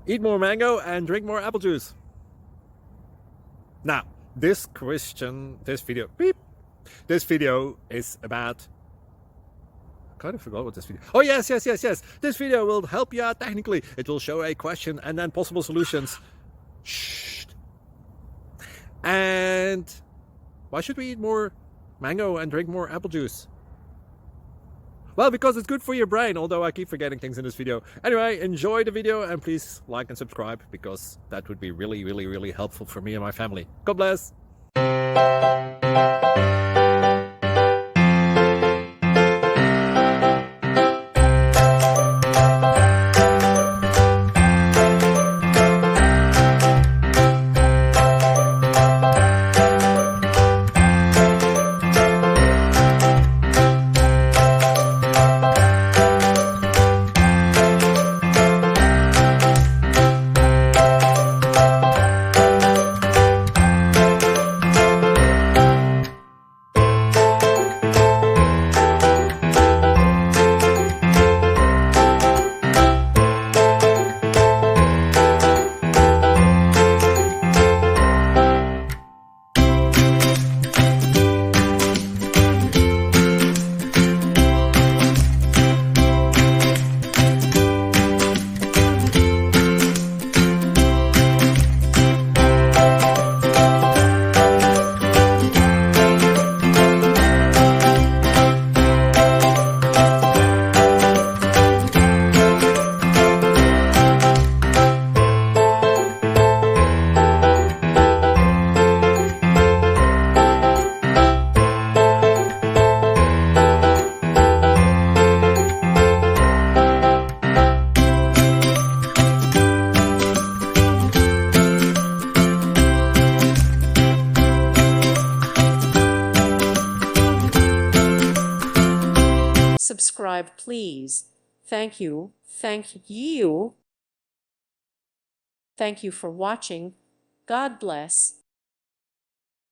Eat more mango and drink more apple juice. Now, this video is about... I kind of forgot what this video... Oh, yes. This video will help you out technically. It will show a question and then possible solutions. Shh. And why should we eat more mango and drink more apple juice? Well, because it's good for your brain, although I keep forgetting things in this video. Anyway, enjoy the video and please like and subscribe, because that would be really helpful for me and my family. God bless! Subscribe, please. Thank you. Thank you. Thank you for watching. God bless.